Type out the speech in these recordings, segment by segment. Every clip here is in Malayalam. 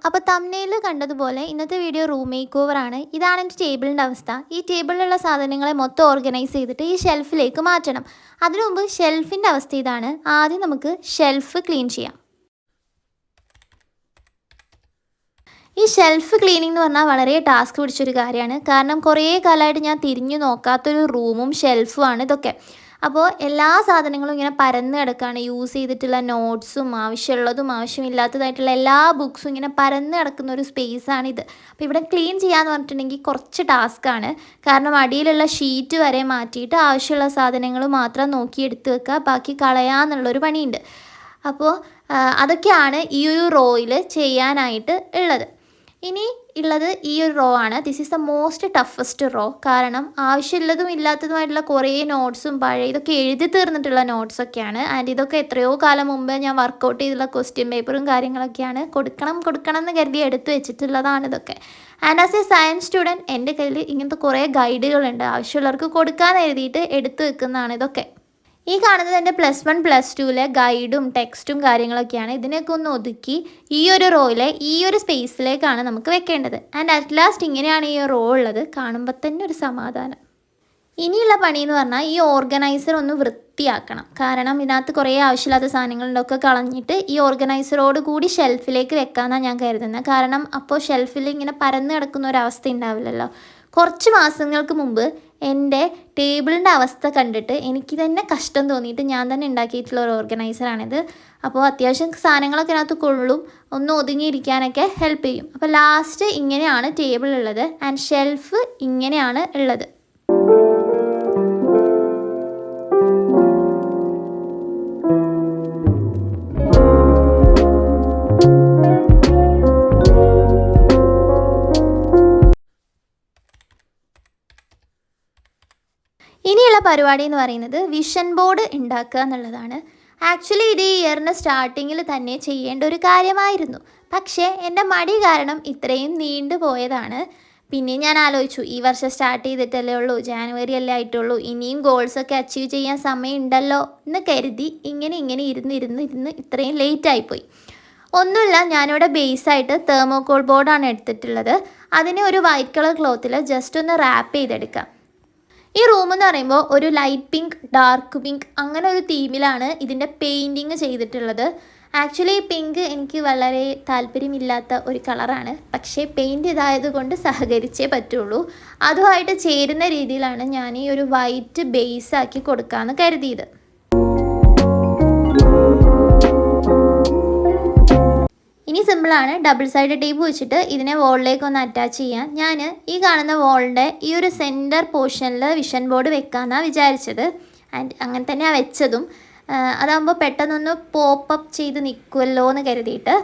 അപ്പോൾ തംബ്നെയിലിൽ കണ്ടതുപോലെ ഇന്നത്തെ വീഡിയോ റൂം മേക്ക് ഓവറാണ്. ഇതാണ് എൻ്റെ ടേബിളിൻ്റെ അവസ്ഥ. ഈ ടേബിളിലുള്ള സാധനങ്ങളെ മൊത്തം ഓർഗനൈസ് ചെയ്തിട്ട് ഈ ഷെൽഫിലേക്ക് മാറ്റണം. അതിനു മുമ്പ് ഷെൽഫിൻ്റെ അവസ്ഥ ഇതാണ്. ആദ്യം നമുക്ക് ഷെൽഫ് ക്ലീൻ ചെയ്യാം. ഈ ഷെൽഫ് ക്ലീനിങ് എന്ന് പറഞ്ഞാൽ വളരെ ടാസ്ക് പിടിച്ചൊരു കാര്യമാണ്. കാരണം കുറേ കാലമായിട്ട് ഞാൻ തിരിഞ്ഞു നോക്കാത്തൊരു റൂമും ഷെൽഫുമാണ് ഇതൊക്കെ. അപ്പോൾ എല്ലാ സാധനങ്ങളും ഇങ്ങനെ പരന്ന് കിടക്കുകയാണ്. യൂസ് ചെയ്തിട്ടുള്ള നോട്ട്സും ആവശ്യമുള്ളതും ആവശ്യമില്ലാത്തതായിട്ടുള്ള എല്ലാ ബുക്സും ഇങ്ങനെ പരന്ന് കിടക്കുന്ന ഒരു സ്പേസാണിത്. അപ്പോൾ ഇവിടെ ക്ലീൻ ചെയ്യാന്ന് പറഞ്ഞിട്ടുണ്ടെങ്കിൽ കുറച്ച് ടാസ്ക്കാണ്. കാരണം അടിയിലുള്ള ഷീറ്റ് വരെ മാറ്റിയിട്ട് ആവശ്യമുള്ള സാധനങ്ങൾ മാത്രം നോക്കി എടുത്ത് വെക്കുക, ബാക്കി കളയാന്നുള്ളൊരു പണിയുണ്ട്. അപ്പോൾ അതൊക്കെയാണ് ഈ ഒരു റോയിൽ ചെയ്യാനായിട്ട് ഉള്ളത്. ഇനി ഉള്ളത് ഈ ഒരു റോ ആണ്. This is the most toughest row. കാരണം ആവശ്യമുള്ളതും ഇല്ലാത്തതുമായിട്ടുള്ള കുറേ നോട്ട്സും പഴയ ഇതൊക്കെ എഴുതി തീർന്നിട്ടുള്ള നോട്ട്സൊക്കെയാണ്. ആൻഡ് ഇതൊക്കെ എത്രയോ കാലം മുമ്പ് ഞാൻ വർക്കൗട്ട് ചെയ്തുള്ള ക്വസ്റ്റ്യൻ പേപ്പറും കാര്യങ്ങളൊക്കെയാണ്. കൊടുക്കണം എന്ന് കരുതി എടുത്ത് വെച്ചിട്ടുള്ളതാണ് ഇതൊക്കെ. And as A science student എൻ്റെ കയ്യിൽ ഇങ്ങനത്തെ കുറേ ഗൈഡുകളുണ്ട്. ആവശ്യമുള്ളവർക്ക് കൊടുക്കാൻ എഴുതിയിട്ട് എടുത്ത് വെക്കുന്നതാണ് ഇതൊക്കെ. ഈ കാണുന്നത് എൻ്റെ +1 +2 ഗൈഡും ടെക്സ്റ്റും കാര്യങ്ങളൊക്കെയാണ്. ഇതിനൊക്കെ ഒന്ന് ഒതുക്കി ഈ ഒരു റോയിലെ ഈ ഒരു സ്പേസിലേക്കാണ് നമുക്ക് വെക്കേണ്ടത്. ആൻഡ് അറ്റ് ലാസ്റ്റ് ഇങ്ങനെയാണ് ഈ റോ ഉള്ളത്. കാണുമ്പോൾ തന്നെ ഒരു സമാധാനം. ഇനിയുള്ള പണി എന്ന് പറഞ്ഞാൽ ഈ ഓർഗനൈസർ ഒന്ന് വൃത്തിയാക്കണം. കാരണം ഇതിനകത്ത് കുറേ ആവശ്യമില്ലാത്ത സാധനങ്ങളുണ്ടൊക്കെ കളഞ്ഞിട്ട് ഈ ഓർഗനൈസറോട് കൂടി ഷെൽഫിലേക്ക് വെക്കാമെന്നാണ് ഞാൻ കരുതുന്നത്. കാരണം അപ്പോൾ ഷെൽഫിൽ ഇങ്ങനെ പരന്ന് കിടക്കുന്ന ഒരവസ്ഥ ഉണ്ടാവില്ലല്ലോ. കുറച്ച് മാസങ്ങൾക്ക് മുമ്പ് എൻ്റെ ടേബിളിൻ്റെ അവസ്ഥ കണ്ടിട്ട് എനിക്ക് തന്നെ കഷ്ടം തോന്നിയിട്ട് ഞാൻ തന്നെ ഉണ്ടാക്കിയിട്ടുള്ള ഒരു ഓർഗനൈസറാണിത്. അപ്പോൾ അത്യാവശ്യം സാധനങ്ങളൊക്കെ അതിനകത്ത് കൊള്ളും, ഒന്ന് ഒതുങ്ങിയിരിക്കാനൊക്കെ ഹെൽപ്പ് ചെയ്യും. അപ്പോൾ ലാസ്റ്റ് ഇങ്ങനെയാണ് ടേബിൾ ഉള്ളത്. ആൻഡ് ഷെൽഫ് ഇങ്ങനെയാണ് ഉള്ളത്. ഇനിയുള്ള പരിപാടി എന്ന് പറയുന്നത് വിഷൻ ബോർഡ് ഉണ്ടാക്കുക എന്നുള്ളതാണ്. ആക്ച്വലി ഇത് ഈ ഇയറിൻ്റെ സ്റ്റാർട്ടിങ്ങിൽ തന്നെ ചെയ്യേണ്ട ഒരു കാര്യമായിരുന്നു. പക്ഷേ എൻ്റെ മടി കാരണം ഇത്രയും നീണ്ടു പോയതാണ്. പിന്നെ ഞാൻ ആലോചിച്ചു, ഈ വർഷം സ്റ്റാർട്ട് ചെയ്തിട്ടല്ലേ ഉള്ളൂ, ജാനുവരി അല്ലേ ആയിട്ടുള്ളൂ, ഇനിയും ഗോൾസൊക്കെ അച്ചീവ് ചെയ്യാൻ സമയമുണ്ടല്ലോ എന്ന് കരുതി ഇങ്ങനെ ഇരുന്ന് ഇത്രയും ലേറ്റായിപ്പോയി. ഒന്നുമില്ല, ഞാനിവിടെ ബേസായിട്ട് തെർമോകോൾ ബോർഡാണ് എടുത്തിട്ടുള്ളത്. അതിനെ ഒരു വൈറ്റ് കളർ ക്ലോത്തിൽ ജസ്റ്റ് ഒന്ന് റാപ്പ് ചെയ്തെടുക്കാം. ഈ റൂം എന്ന് പറയുമ്പോൾ ഒരു ലൈറ്റ് പിങ്ക്, ഡാർക്ക് പിങ്ക് അങ്ങനെ ഒരു തീമിലാണ് ഇതിൻ്റെ പെയിൻറ്റിങ് ചെയ്തിട്ടുള്ളത്. ആക്ച്വലി പിങ്ക് എനിക്ക് വളരെ താല്പര്യമില്ലാത്ത ഒരു കളറാണ്. പക്ഷേ പെയിൻറ്റ് ഇതായത് കൊണ്ട് സഹകരിച്ചേ പറ്റുള്ളൂ. അതുമായിട്ട് ചേരുന്ന രീതിയിലാണ് ഞാൻ ഈ ഒരു വൈറ്റ് ബേസാക്കി കൊടുക്കാമെന്ന് കരുതിയത്. ഇനി സിമ്പിളാണ്. ഡബിൾ സൈഡ് ടേപ്പ് വെച്ചിട്ട് ഇതിനെ വോളിലേക്ക് ഒന്ന് അറ്റാച്ച് ചെയ്യാൻ. ഞാൻ ഈ കാണുന്ന വോളിൻ്റെ ഈ ഒരു സെൻറ്റർ പോർഷനിൽ വിഷൻ ബോർഡ് വെക്കാമെന്നാണ് വിചാരിച്ചത്. ആൻഡ് അങ്ങനെ തന്നെയാണ് വെച്ചതും. അതാകുമ്പോൾ പെട്ടെന്നൊന്ന് പോപ്പപ്പ് ചെയ്ത് നിൽക്കുമല്ലോ എന്ന് കരുതിയിട്ട്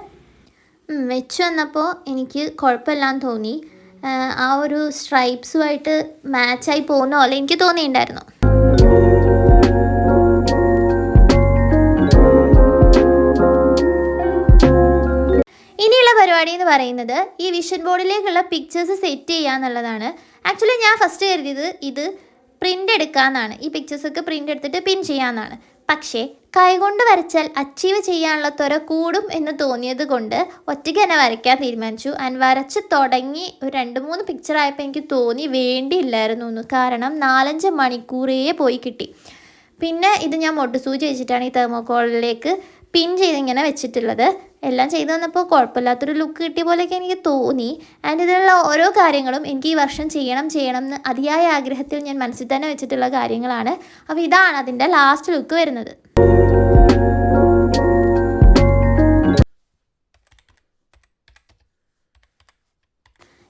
വെച്ച് വന്നപ്പോൾ എനിക്ക് കുഴപ്പമില്ലാന്ന് തോന്നി. ആ ഒരു സ്ട്രൈപ്സുമായിട്ട് മാച്ചായി പോകുന്ന പോലെ എനിക്ക് തോന്നിയിട്ടുണ്ടായിരുന്നു. ഇനിയുള്ള പരിപാടി എന്ന് പറയുന്നത് ഈ വിഷൻ ബോർഡിലേക്കുള്ള പിക്ചേഴ്സ് സെറ്റ് ചെയ്യുക എന്നുള്ളതാണ്. ആക്ച്വലി ഞാൻ ഫസ്റ്റ് കരുതിയത് ഇത് പ്രിൻ്റ് എടുക്കാമെന്നാണ്. ഈ പിക്ചേഴ്സൊക്കെ പ്രിൻ്റ് എടുത്തിട്ട് പിൻ ചെയ്യാമെന്നാണ്. പക്ഷേ കൈകൊണ്ട് വരച്ചാൽ അച്ചീവ് ചെയ്യാനുള്ള ത്വര കൂടും എന്ന് തോന്നിയത് കൊണ്ട് ഒറ്റയ്ക്ക് തന്നെ വരയ്ക്കാൻ തീരുമാനിച്ചു. ആൻഡ് വരച്ച് തുടങ്ങി ഒരു 2-3 പിക്ചർ ആയപ്പോൾ എനിക്ക് തോന്നി വേണ്ടിയില്ലായിരുന്നു എന്ന്. കാരണം 4-5 മണിക്കൂറേ പോയി കിട്ടി. പിന്നെ ഇത് ഞാൻ മൊട്ടുസൂചി വെച്ചിട്ടാണ് ഈ തെർമോകോളിലേക്ക് പിൻ ചെയ്തിങ്ങനെ വെച്ചിട്ടുള്ളത്. എല്ലാം ചെയ്തു വന്നപ്പോൾ കുഴപ്പമില്ലാത്തൊരു ലുക്ക് കിട്ടിയ പോലെയൊക്കെ എനിക്ക് തോന്നി. ആൻഡ് ഇതിലുള്ള ഓരോ കാര്യങ്ങളും എനിക്ക് ഈ വർഷം ചെയ്യണം എന്ന് അതിയായ ആഗ്രഹത്തിൽ ഞാൻ മനസ്സിൽ തന്നെ വെച്ചിട്ടുള്ള കാര്യങ്ങളാണ്. അപ്പോൾ ഇതാണ് അതിൻ്റെ ലാസ്റ്റ് ലുക്ക് വരുന്നത്.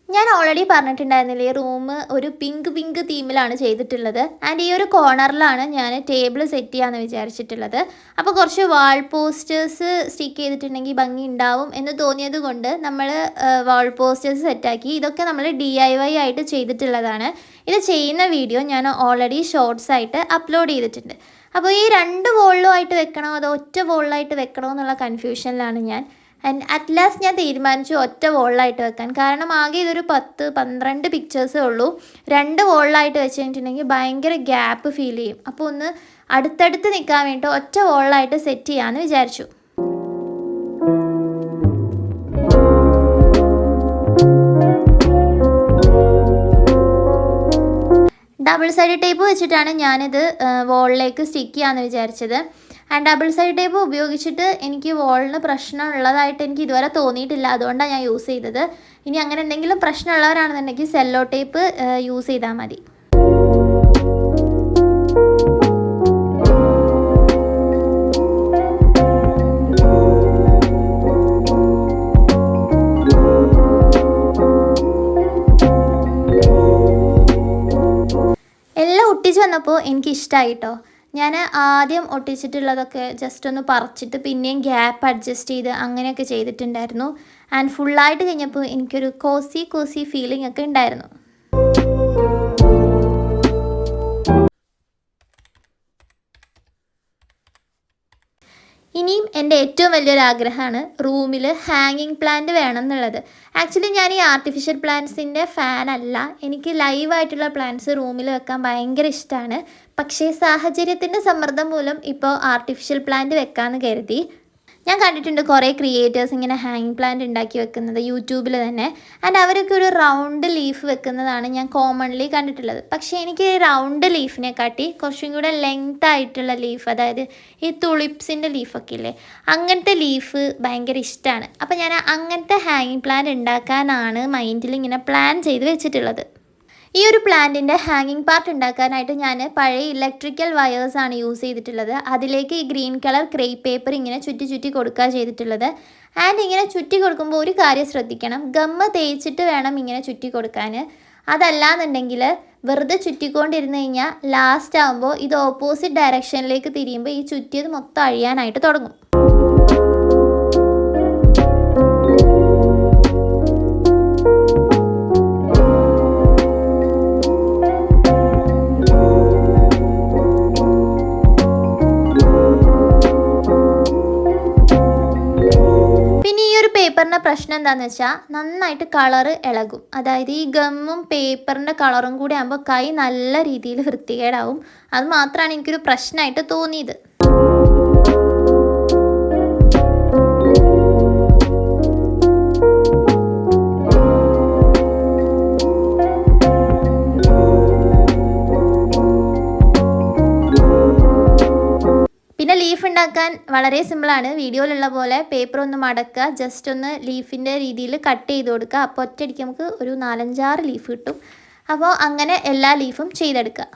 ഞാൻ ഓൾറെഡി പറഞ്ഞിട്ടുണ്ടായിരുന്നില്ലേ, ഈ റൂം ഒരു പിങ്ക് തീമിലാണ് ചെയ്തിട്ടുള്ളത്. ആൻഡ് ഈ ഒരു കോർണറിലാണ് ഞാൻ ടേബിൾ സെറ്റ് ചെയ്യാമെന്ന് വിചാരിച്ചിട്ടുള്ളത്. അപ്പോൾ കുറച്ച് വാൾ പോസ്റ്റേഴ്സ് സ്റ്റിക്ക് ചെയ്തിട്ടുണ്ടെങ്കിൽ ഭംഗി ഉണ്ടാവും എന്ന് തോന്നിയത് കൊണ്ട് നമ്മൾ വാൾ പോസ്റ്റേഴ്സ് സെറ്റാക്കി. ഇതൊക്കെ നമ്മൾ DIY ആയിട്ട് ചെയ്തിട്ടുള്ളതാണ്. ഇത് ചെയ്യുന്ന വീഡിയോ ഞാൻ ഓൾറെഡി ഷോർട്സ് ആയിട്ട് അപ്ലോഡ് ചെയ്തിട്ടുണ്ട്. അപ്പോൾ ഈ 2 വോളിലുമായിട്ട് വെക്കണോ അതോ ഒറ്റ വോളിലായിട്ട് വെക്കണോ എന്നുള്ള കൺഫ്യൂഷനിലാണ് ഞാൻ. ആൻഡ് അറ്റ് ലാസ്റ്റ് ഞാൻ തീരുമാനിച്ചു ഒറ്റ വോളിലായിട്ട് വെക്കാൻ. കാരണം ആകെ ഇതൊരു 10-12 പിക്ചേഴ്സേ ഉള്ളൂ. 2 വോളിലായിട്ട് വെച്ച് കഴിഞ്ഞിട്ടുണ്ടെങ്കിൽ ഭയങ്കര ഗ്യാപ്പ് ഫീൽ ചെയ്യും. അപ്പോൾ ഒന്ന് അടുത്തടുത്ത് നിൽക്കാൻ വേണ്ടിയിട്ട് ഒറ്റ വോളിലായിട്ട് സെറ്റ് ചെയ്യാമെന്ന് വിചാരിച്ചു. ഡബിൾ സൈഡ് ടേപ്പ് വെച്ചിട്ടാണ് ഞാനിത് വോളിലേക്ക് സ്റ്റിക്ക് ചെയ്യാമെന്ന് വിചാരിച്ചത്. ആൻഡ് ഡബിൾ സൈഡ് ടേപ്പ് ഉപയോഗിച്ചിട്ട് എനിക്ക് വോളിന് പ്രശ്നം ഉള്ളതായിട്ട് എനിക്ക് ഇതുവരെ തോന്നിയിട്ടില്ല. അതുകൊണ്ടാണ് ഞാൻ യൂസ് ചെയ്തത്. ഇനി അങ്ങനെ എന്തെങ്കിലും പ്രശ്നമുള്ളവരാണെന്നുണ്ടെങ്കിൽ സെല്ലോ ടേപ്പ് യൂസ് ചെയ്താൽ മതി. ഒട്ടിച്ച് വന്നപ്പോൾ എനിക്കിഷ്ടമായി കേട്ടോ. ഞാൻ ആദ്യം ഒട്ടിച്ചിട്ടുള്ളതൊക്കെ ജസ്റ്റ് ഒന്ന് പറിച്ചിട്ട് പിന്നെയും ഗ്യാപ്പ് അഡ്ജസ്റ്റ് ചെയ്ത് അങ്ങനെയൊക്കെ ചെയ്തിട്ടുണ്ടായിരുന്നു. ആൻഡ് ഫുള്ളായിട്ട് കഴിഞ്ഞപ്പോൾ എനിക്കൊരു കോസി ഫീലിംഗ് ഒക്കെ ഉണ്ടായിരുന്നു. ഇനിയും എൻ്റെ ഏറ്റവും വലിയൊരു ആഗ്രഹമാണ് റൂമിൽ ഹാങ്ങിങ് പ്ലാന്റ് വേണം എന്നുള്ളത്. ആക്ച്വലി ഞാൻ ഈ ആർട്ടിഫിഷ്യൽ പ്ലാന്റ്സിൻ്റെ ഫാനല്ല. എനിക്ക് ലൈവായിട്ടുള്ള പ്ലാന്റ്സ് റൂമിൽ വെക്കാൻ ഭയങ്കര ഇഷ്ടമാണ്. പക്ഷേ സാഹചര്യത്തിൻ്റെ സമ്മർദ്ദം മൂലം ഇപ്പോൾ ആർട്ടിഫിഷ്യൽ പ്ലാന്റ് വെക്കാമെന്ന് കരുതി. ഞാൻ കണ്ടിട്ടുണ്ട് കുറേ ക്രിയേറ്റേഴ്സ് ഇങ്ങനെ ഹാങ്ങിങ് പ്ലാന്റ് ഉണ്ടാക്കി വെക്കുന്നത് യൂട്യൂബിൽ തന്നെ. ആൻഡ് അവരൊക്കെ ഒരു റൗണ്ട് ലീഫ് വെക്കുന്നതാണ് ഞാൻ കോമൺലി കണ്ടിട്ടുള്ളത്. പക്ഷേ എനിക്ക് റൗണ്ട് ലീഫിനെക്കാട്ടി കുറച്ചും കൂടെ ലെങ്ത് ആയിട്ടുള്ള ലീഫ്, അതായത് ഈ തുളിപ്സിൻ്റെ ലീഫൊക്കെ ഇല്ലേ, അങ്ങനത്തെ ലീഫ് ഭയങ്കര ഇഷ്ടമാണ്. അപ്പോൾ ഞാൻ അങ്ങനത്തെ ഹാങ്ങിങ് പ്ലാന്റ് ഉണ്ടാക്കാനാണ് മൈൻഡിൽ ഇങ്ങനെ പ്ലാൻ ചെയ്ത് വെച്ചിട്ടുള്ളത്. ഈ ഒരു പ്ലാന്റിൻ്റെ ഹാങ്ങിങ് പാർട്ട് ഉണ്ടാക്കാനായിട്ട് ഞാൻ പഴയ ഇലക്ട്രിക്കൽ വയേഴ്സാണ് യൂസ് ചെയ്തിട്ടുള്ളത്. അതിലേക്ക് ഈ ഗ്രീൻ കളർ ക്രേപ്പ് പേപ്പർ ഇങ്ങനെ ചുറ്റി കൊടുക്കുക ചെയ്തിട്ടുള്ളത്. ആൻഡ് ഇങ്ങനെ ചുറ്റി കൊടുക്കുമ്പോൾ ഒരു കാര്യം ശ്രദ്ധിക്കണം, ഗമ്മ തേച്ചിട്ട് വേണം ഇങ്ങനെ ചുറ്റി കൊടുക്കാൻ. അതല്ലാന്നുണ്ടെങ്കിൽ വെറുതെ ചുറ്റിക്കൊണ്ടിരുന്ന് കഴിഞ്ഞാൽ ലാസ്റ്റ് ആകുമ്പോൾ ഇത് ഓപ്പോസിറ്റ് ഡയറക്ഷനിലേക്ക് തിരിയുമ്പോൾ ഈ ചുറ്റിയത് മൊത്തം അഴിയാനായിട്ട് തുടങ്ങും. പേപ്പറിൻ്റെ പ്രശ്നം എന്താണെന്ന് വെച്ചാൽ നന്നായിട്ട് കളറ് ഇളകും. അതായത് ഈ ഗമ്മും പേപ്പറിൻ്റെ കളറും കൂടി ആകുമ്പോൾ കൈ നല്ല രീതിയിൽ വൃത്തികേടാവും. അത് മാത്രമാണ് എനിക്കൊരു പ്രശ്നമായിട്ട് തോന്നിയത്. പിന്നെ ലീഫ് ഉണ്ടാക്കാൻ വളരെ സിമ്പിളാണ്. വീഡിയോയിലുള്ള പോലെ പേപ്പർ ഒന്ന് മടക്കുക, ജസ്റ്റ് ഒന്ന് ലീഫിൻ്റെ രീതിയിൽ കട്ട് ചെയ്ത് കൊടുക്കുക. അപ്പോൾ ഒറ്റയടിക്ക് നമുക്ക് ഒരു 4-5-6 ലീഫ് കിട്ടും. അപ്പോൾ അങ്ങനെ എല്ലാ ലീഫും ചെയ്തെടുക്കുക.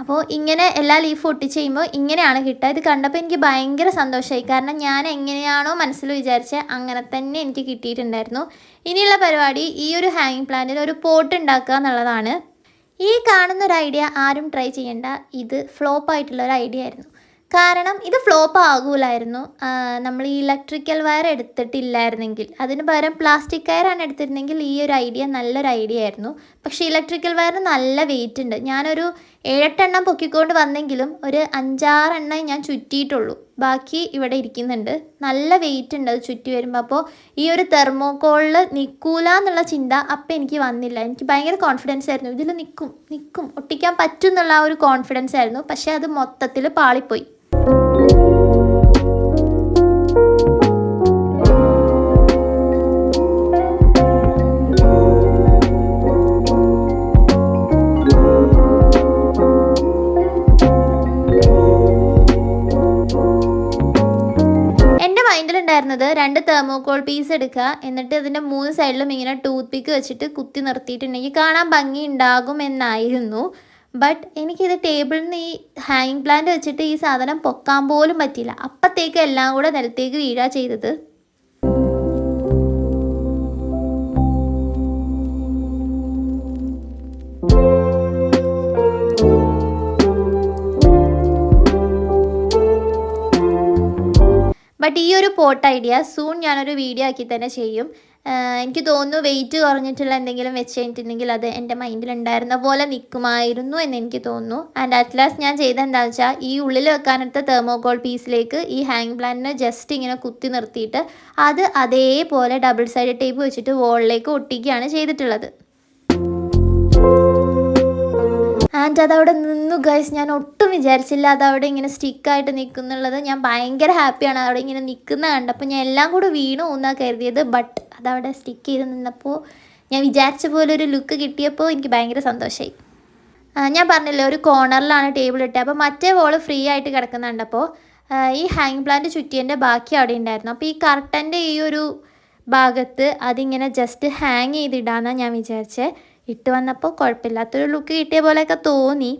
അപ്പോൾ ഇങ്ങനെ എല്ലാ ലീഫും ഒട്ടിച്ച് ചെയ്യുമ്പോൾ ഇങ്ങനെയാണ് കിട്ടുക. ഇത് കണ്ടപ്പോൾ എനിക്ക് ഭയങ്കര സന്തോഷമായി. കാരണം ഞാൻ എങ്ങനെയാണോ മനസ്സിൽ വിചാരിച്ചത് അങ്ങനെ തന്നെ എനിക്ക് കിട്ടിയിട്ടുണ്ടായിരുന്നു. ഇനിയുള്ള പരിപാടി ഈ ഒരു ഹാങ്ങിങ് പ്ലാന്റിൽ ഒരു പോട്ട് ഉണ്ടാക്കുക എന്നുള്ളതാണ്. ഈ കാണുന്നൊരു ഐഡിയ ആരും ട്രൈ ചെയ്യേണ്ട. ഇത് ഫ്ലോപ്പായിട്ടുള്ളൊരു ഐഡിയ ആയിരുന്നു. കാരണം ഇത് ഫ്ലോപ്പ് ആകൂലായിരുന്നു നമ്മൾ ഈ ഇലക്ട്രിക്കൽ വയർ എടുത്തിട്ടില്ലായിരുന്നെങ്കിൽ. അതിന് പകരം പ്ലാസ്റ്റിക് വയറാണ് എടുത്തിരുന്നെങ്കിൽ ഈ ഒരു ഐഡിയ നല്ലൊരു ഐഡിയ ആയിരുന്നു. പക്ഷേ ഇലക്ട്രിക്കൽ വയറിന് നല്ല വെയിറ്റ് ഉണ്ട്. ഞാനൊരു 7-8 എണ്ണം പൊക്കിക്കൊണ്ട് വന്നെങ്കിലും ഒരു 5-6 എണ്ണം ഞാൻ ചുറ്റിയിട്ടുള്ളൂ. ബാക്കി ഇവിടെ ഇരിക്കുന്നുണ്ട്. നല്ല വെയിറ്റ് ഉണ്ട് അത് ചുറ്റി വരുമ്പോൾ. അപ്പോൾ ഈ ഒരു തെർമോക്കോളിൽ നിൽക്കൂല എന്നുള്ള ചിന്ത അപ്പം എനിക്ക് വന്നില്ല. എനിക്ക് ഭയങ്കര കോൺഫിഡൻസ് ആയിരുന്നു, ഇതിൽ നിൽക്കും ഒട്ടിക്കാൻ പറ്റും എന്നുള്ള ആ ഒരു കോൺഫിഡൻസ് ആയിരുന്നു. പക്ഷേ അത് മൊത്തത്തിൽ പാളിപ്പോയി. മൈൻഡിലുണ്ടായിരുന്നത് 2 തെർമോകോൾ പീസ് എടുക്കുക, എന്നിട്ട് ഇതിൻ്റെ 3 സൈഡിലും ഇങ്ങനെ ടൂത്ത് പിക്ക് വെച്ചിട്ട് കുത്തി നിർത്തിയിട്ടുണ്ടെങ്കിൽ കാണാൻ ഭംഗി ഉണ്ടാകുമെന്നായിരുന്നു. ബട്ട് എനിക്കിത് ടേബിളിൽ നിന്ന് ഈ ഹാങ്ങിങ് പ്ലാന്റ് വെച്ചിട്ട് ഈ സാധനം പൊക്കാൻ പോലും പറ്റിയില്ല. അപ്പത്തേക്ക് എല്ലാം കൂടെ നിലത്തേക്ക് വീഴുക ചെയ്തത്. ബട്ട് ഈ ഒരു പോട്ട് ഐഡിയ സൂൺ ഞാനൊരു വീഡിയോ ആക്കി തന്നെ ചെയ്യും. എനിക്ക് തോന്നുന്നു വെയിറ്റ് കുറഞ്ഞിട്ടുള്ള എന്തെങ്കിലും വെച്ച് കഴിഞ്ഞിട്ടുണ്ടെങ്കിൽ അത് എൻ്റെ മൈൻഡിലുണ്ടായിരുന്ന പോലെ നിൽക്കുമായിരുന്നു എന്ന് എനിക്ക് തോന്നുന്നു. ആൻഡ് അറ്റ് ലാസ്റ്റ് ഞാൻ ചെയ്ത എന്താണെന്ന് വെച്ചാൽ ഈ ഉള്ളിൽ വെക്കാനെടുത്ത തെർമോകോൾ പീസിലേക്ക് ഈ ഹാങ് പ്ലാന്റിനെ ജസ്റ്റ് ഇങ്ങനെ കുത്തി നിർത്തിയിട്ട് അത് അതേപോലെ ഡബിൾ സൈഡ് ടേപ്പ് വെച്ചിട്ട് വോളിലേക്ക് ഒട്ടിക്കുകയാണ് ചെയ്തിട്ടുള്ളത്. ആൻഡ് അതവിടെ നിന്നു ഗൈസ്. ഞാൻ ഒട്ടും വിചാരിച്ചില്ല അതവിടെ ഇങ്ങനെ സ്റ്റിക്കായിട്ട് നിൽക്കുന്നുള്ളത്. ഞാൻ ഭയങ്കര ഹാപ്പിയാണ് അവിടെ ഇങ്ങനെ നിൽക്കുന്നത് കണ്ടപ്പോൾ. ഞാൻ എല്ലാം കൂടെ വീണു എന്നാണ് കരുതിയത്. ബട്ട് അതവിടെ സ്റ്റിക്ക് ചെയ്ത് നിന്നപ്പോൾ ഞാൻ വിചാരിച്ച പോലെ ഒരു ലുക്ക് കിട്ടിയപ്പോൾ എനിക്ക് ഭയങ്കര സന്തോഷമായി. ഞാൻ പറഞ്ഞില്ലേ ഒരു കോർണറിലാണ് ടേബിൾ ഇട്ടത്. അപ്പോൾ മറ്റേ വോള് ഫ്രീ ആയിട്ട് കിടക്കുന്നുണ്ടപ്പോൾ ഈ ഹാങ് പ്ലാന്റ് ചുറ്റിയൻ്റെ ബാക്കി അവിടെ ഉണ്ടായിരുന്നു. അപ്പോൾ ഈ കർട്ടൻ്റെ ഈ ഒരു ഭാഗത്ത് അതിങ്ങനെ ജസ്റ്റ് ഹാങ് ചെയ്തിടാമെന്നാണ് ഞാൻ വിചാരിച്ചത്. ഇട്ട് വന്നപ്പോൾ കുഴപ്പമില്ലാത്തൊരു ലുക്ക് കിട്ടിയ പോലെയൊക്കെ തോന്നി.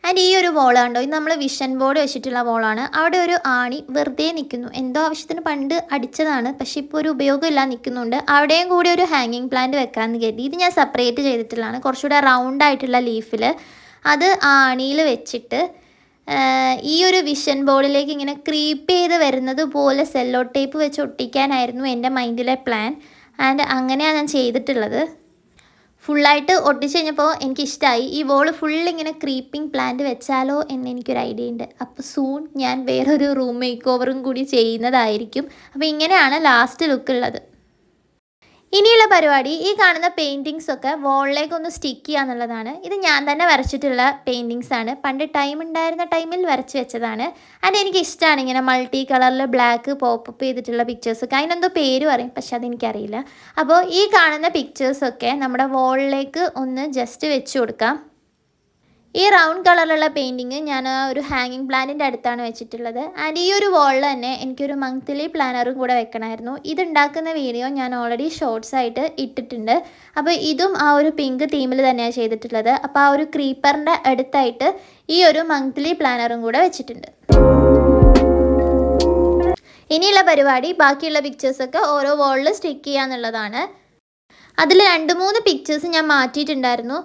ആൻഡ് ഈ ഒരു വോൾ കണ്ടോ, ഇത് നമ്മൾ വിഷൻ ബോർഡ് വെച്ചിട്ടുള്ള വോളാണ്. അവിടെ ഒരു ആണി വെറുതെ നിൽക്കുന്നു. എന്തോ ആവശ്യത്തിന് പണ്ട് അടിച്ചതാണ്, പക്ഷെ ഇപ്പോൾ ഒരു ഉപയോഗമില്ല നിൽക്കുന്നുണ്ട്. അവിടെയും കൂടി ഒരു ഹാങ്ങിങ് പ്ലാന്റ് വെക്കാമെന്ന് കരുതി. ഇത് ഞാൻ സെപ്പറേറ്റ് ചെയ്തിട്ടുള്ളതാണ്. കുറച്ചുകൂടെ റൗണ്ട് ആയിട്ടുള്ള ലീഫിൽ അത് ആണിയിൽ വെച്ചിട്ട് ഈ ഒരു വിഷൻ ബോർഡിലേക്ക് ഇങ്ങനെ ക്രീപ്പ് ചെയ്ത് വരുന്നത് പോലെ സെല്ലോ ടേപ്പ് വെച്ച് ഒട്ടിക്കാനായിരുന്നു എൻ്റെ മൈൻഡിലെ പ്ലാൻ. ആൻഡ് അങ്ങനെയാണ് ഞാൻ ചെയ്തിട്ടുള്ളത്. ഫുള്ളായിട്ട് ഒട്ടിച്ച് കഴിഞ്ഞപ്പോൾ എനിക്കിഷ്ടമായി. ഈ വോൾ ഫുള്ളിങ്ങനെ ക്രീപ്പിംഗ് പ്ലാന്റ് വെച്ചാലോ എന്ന് എനിക്കൊരു ഐഡിയ ഉണ്ട്. അപ്പോൾ സൂൺ ഞാൻ വേറൊരു റൂം മേക്ക് ഓവറും കൂടി ചെയ്യുന്നതായിരിക്കും. അപ്പോൾ ഇങ്ങനെയാണ് ലാസ്റ്റ് ലുക്ക് ഉള്ളത്. ഇനിയുള്ള പരിപാടി ഈ കാണുന്ന പെയിൻറ്റിങ്സ് ഒക്കെ വോളിലേക്ക് ഒന്ന് സ്റ്റിക്ക് ചെയ്യുക എന്നുള്ളതാണ്. ഇത് ഞാൻ തന്നെ വരച്ചിട്ടുള്ള പെയിൻറ്റിങ്സ് ആണ്. പണ്ട് ടൈം ഉണ്ടായിരുന്ന ടൈമിൽ വരച്ച് വെച്ചതാണ്. അത് എനിക്കിഷ്ടമാണ് ഇങ്ങനെ മൾട്ടി കളറിൽ ബ്ലാക്ക് പോപ്പപ്പ് ചെയ്തിട്ടുള്ള പിക്ചേഴ്സൊക്കെ. അതിനെന്തോ പേര് പറയും, പക്ഷെ അതെനിക്കറിയില്ല. അപ്പോൾ ഈ കാണുന്ന പിക്ചേഴ്സൊക്കെ നമ്മുടെ വോളിലേക്ക് ഒന്ന് ജസ്റ്റ് വെച്ച് കൊടുക്കാം. ഈ റൗണ്ട് കളറിലുള്ള പെയിൻറ്റിങ് ഞാൻ ഒരു ഹാങ്ങിങ് പ്ലാന്റിൻ്റെ അടുത്താണ് വെച്ചിട്ടുള്ളത്. ആൻഡ് ഈ ഒരു വോളിൽ തന്നെ എനിക്കൊരു മന്ത്ലി പ്ലാനറും കൂടെ വെക്കണമായിരുന്നു. ഇതുണ്ടാക്കുന്ന വീഡിയോ ഞാൻ ഓൾറെഡി ഷോർട്സ് ആയിട്ട് ഇട്ടിട്ടുണ്ട്. അപ്പോൾ ഇതും ആ ഒരു പിങ്ക് തീമിൽ തന്നെയാണ് ചെയ്തിട്ടുള്ളത്. അപ്പോൾ ആ ഒരു ക്രീപ്പറിൻ്റെ അടുത്തായിട്ട് ഈ ഒരു മന്ത്ലി പ്ലാനറും കൂടെ വെച്ചിട്ടുണ്ട്. ഇനിയുള്ള പരിപാടി ബാക്കിയുള്ള പിക്ചേഴ്സൊക്കെ ഓരോ വോളിൽ സ്റ്റിക്ക് ചെയ്യുക എന്നുള്ളതാണ്. അതിൽ 2-3 പിക്ചേഴ്സ് ഞാൻ മാറ്റിയിട്ടുണ്ടായിരുന്നു.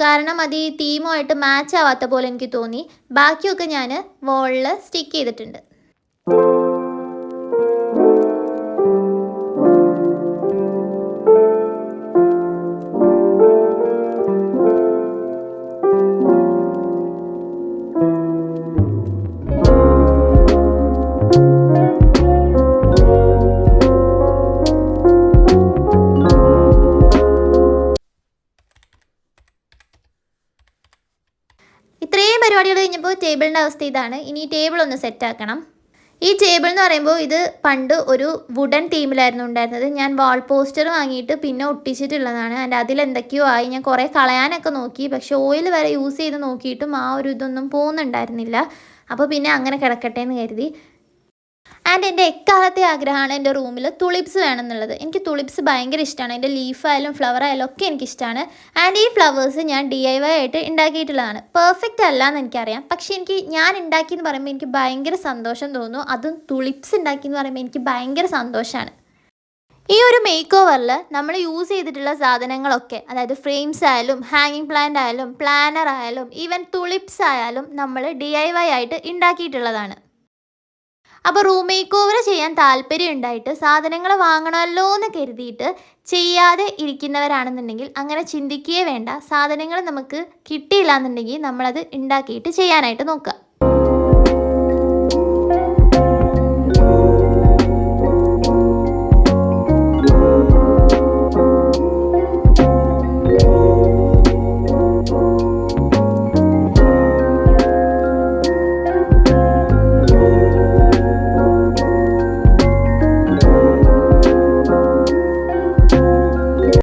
കാരണം അത് ഈ തീമുമായിട്ട് മാച്ച് ആവാത്ത പോലെ എനിക്ക് തോന്നി. ബാക്കിയൊക്കെ ഞാൻ വോളിൽ സ്റ്റിക്ക് ചെയ്തിട്ടുണ്ട്. ഇത്രയും പരിപാടികൾ കഴിഞ്ഞപ്പോൾ ടേബിളിൻ്റെ അവസ്ഥ ഇതാണ്. ഇനി ഈ ടേബിൾ ഒന്ന് സെറ്റാക്കണം. ഈ ടേബിൾ എന്ന് പറയുമ്പോൾ ഇത് പണ്ട് ഒരു വുഡൻ തീമിലായിരുന്നു ഉണ്ടായിരുന്നത്. ഞാൻ വാൾ പോസ്റ്റർ വാങ്ങിയിട്ട് പിന്നെ ഒട്ടിച്ചിട്ടുള്ളതാണ്. ആൻഡ് അതിലെന്തൊക്കെയോ ആയി. ഞാൻ കുറേ കളയാനൊക്കെ നോക്കി, പക്ഷേ ഓയിൽ വരെ യൂസ് ചെയ്ത് നോക്കിയിട്ടും ആ ഒരു ഇതൊന്നും പോകുന്നുണ്ടായിരുന്നില്ല. അപ്പോൾ പിന്നെ അങ്ങനെ കിടക്കട്ടെ എന്ന് കരുതി. ആൻഡ് എൻ്റെ എക്കാലത്തെ ആഗ്രഹമാണ് എൻ്റെ റൂമിൽ തുളിപ്സ് വേണമെന്നുള്ളത്. എനിക്ക് തുളിപ്സ് ഭയങ്കര ഇഷ്ടമാണ്. എൻ്റെ ലീഫായാലും ഫ്ലവർ ആയാലും ഒക്കെ എനിക്കിഷ്ടമാണ്. ആൻഡ് ഈ ഫ്ലവേഴ്സ് ഞാൻ DIY ആയിട്ട് ഉണ്ടാക്കിയിട്ടുള്ളതാണ്. പെർഫെക്റ്റ് അല്ല എന്ന് എനിക്കറിയാം, പക്ഷേ ഞാൻ ഉണ്ടാക്കിയെന്ന് പറയുമ്പോൾ എനിക്ക് ഭയങ്കര സന്തോഷം തോന്നുന്നു. അതും തുളിപ്സ് ഉണ്ടാക്കിയെന്ന് പറയുമ്പോൾ എനിക്ക് ഭയങ്കര സന്തോഷമാണ്. ഈ ഒരു മേക്ക് ഓവറിൽ നമ്മൾ യൂസ് ചെയ്തിട്ടുള്ള സാധനങ്ങളൊക്കെ, അതായത് ഫ്രെയിംസ് ആയാലും ഹാങ്ങിങ് പ്ലാന്റ് ആയാലും പ്ലാനർ ആയാലും ഈവൻ തുളിപ്സ് ആയാലും നമ്മൾ DIY ആയിട്ട് ഉണ്ടാക്കിയിട്ടുള്ളതാണ്. അപ്പോൾ റൂം മേക്ക് ഓവർ ചെയ്യാൻ താല്പര്യം ഉണ്ടായിട്ട് സാധനങ്ങൾ വാങ്ങണമല്ലോ എന്ന് കരുതിയിട്ട് ചെയ്യാതെ ഇരിക്കുന്നവരാണെന്നുണ്ടെങ്കിൽ അങ്ങനെ ചിന്തിക്കുകയേ വേണ്ട. സാധനങ്ങൾ നമുക്ക് കിട്ടിയില്ല എന്നുണ്ടെങ്കിൽ നമ്മളത് ഉണ്ടാക്കിയിട്ട് ചെയ്യാനായിട്ട് നോക്കുക.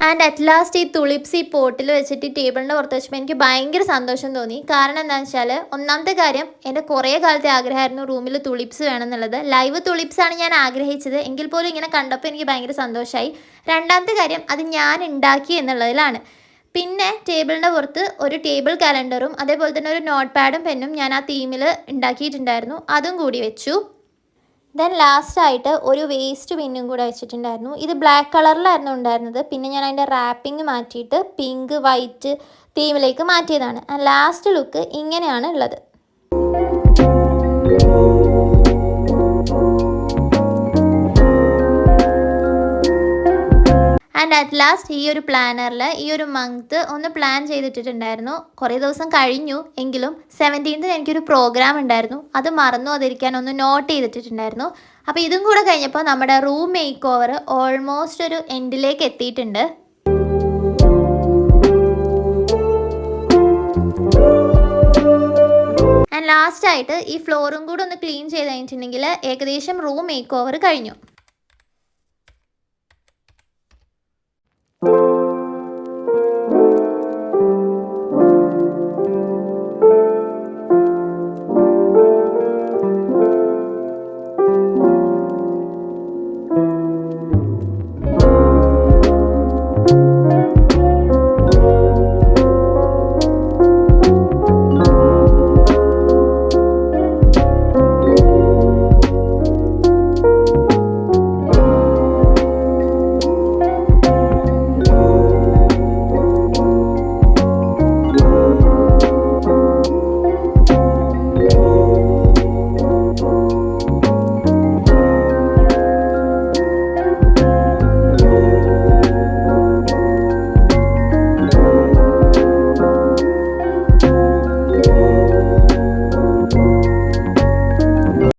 ആൻഡ് അറ്റ് ലാസ്റ്റ് ഈ തുളിപ്സ് ഈ പോട്ടിൽ വെച്ചിട്ട് ഈ ടേബിളിൻ്റെ പുറത്ത് വെച്ചപ്പോൾ എനിക്ക് ഭയങ്കര സന്തോഷം തോന്നി. കാരണം എന്താണെന്ന് വെച്ചാൽ ഒന്നാമത്തെ കാര്യം എൻ്റെ കുറേ കാലത്തെ ആഗ്രഹമായിരുന്നു റൂമിൽ തുളിപ്സ് വേണമെന്നുള്ളത്. ലൈവ് തുളിപ്സാണ് ഞാൻ ആഗ്രഹിച്ചത്, എങ്കിൽ പോലും ഇങ്ങനെ കണ്ടപ്പോൾ എനിക്ക് ഭയങ്കര സന്തോഷമായി. രണ്ടാമത്തെ കാര്യം അത് ഞാൻ ഉണ്ടാക്കി എന്നുള്ളതിലാണ്. പിന്നെ ടേബിളിൻ്റെ പുറത്ത് ഒരു ടേബിൾ കാലണ്ടറും അതേപോലെ തന്നെ ഒരു നോട്ട് പാഡും പെന്നും ഞാൻ ആ തീമിൽ ഉണ്ടാക്കിയിട്ടുണ്ടായിരുന്നു, അതും കൂടി വെച്ചു. ദെൻ ലാസ്റ്റായിട്ട് ഒരു വേസ്റ്റ് പിന്നും കൂടെ വെച്ചിട്ടുണ്ടായിരുന്നു. ഇത് ബ്ലാക്ക് കളറിലായിരുന്നു ഉണ്ടായിരുന്നത്, പിന്നെ ഞാൻ അതിൻ്റെ റാപ്പിംഗ് മാറ്റിയിട്ട് പിങ്ക് വൈറ്റ് തീമിലേക്ക് മാറ്റിയതാണ്. ലാസ്റ്റ് ലുക്ക് ഇങ്ങനെയാണ് ഉള്ളത്. ആൻഡ് അറ്റ് ലാസ്റ്റ് ഈ ഒരു പ്ലാനറിൽ ഈ ഒരു മന്ത് ഒന്ന് പ്ലാൻ ചെയ്തിട്ടുണ്ടായിരുന്നു. കുറേ ദിവസം കഴിഞ്ഞു എങ്കിലും 17th എനിക്കൊരു പ്രോഗ്രാം ഉണ്ടായിരുന്നു, അത് മറന്നു അതിരിക്കാൻ ഒന്ന് നോട്ട് ചെയ്തിട്ടുണ്ടായിരുന്നു. അപ്പോൾ ഇതും കൂടെ കഴിഞ്ഞപ്പോൾ നമ്മുടെ റൂം മേക്ക് ഓവർ ഓൾമോസ്റ്റ് ഒരു എൻഡിലേക്ക് എത്തിയിട്ടുണ്ട്. ആൻഡ് ലാസ്റ്റായിട്ട് ഈ ഫ്ലോറും കൂടെ ഒന്ന് ക്ലീൻ ചെയ്ത് കഴിഞ്ഞിട്ടുണ്ടെങ്കിൽ ഏകദേശം റൂം മേക്ക് ഓവർ കഴിഞ്ഞു.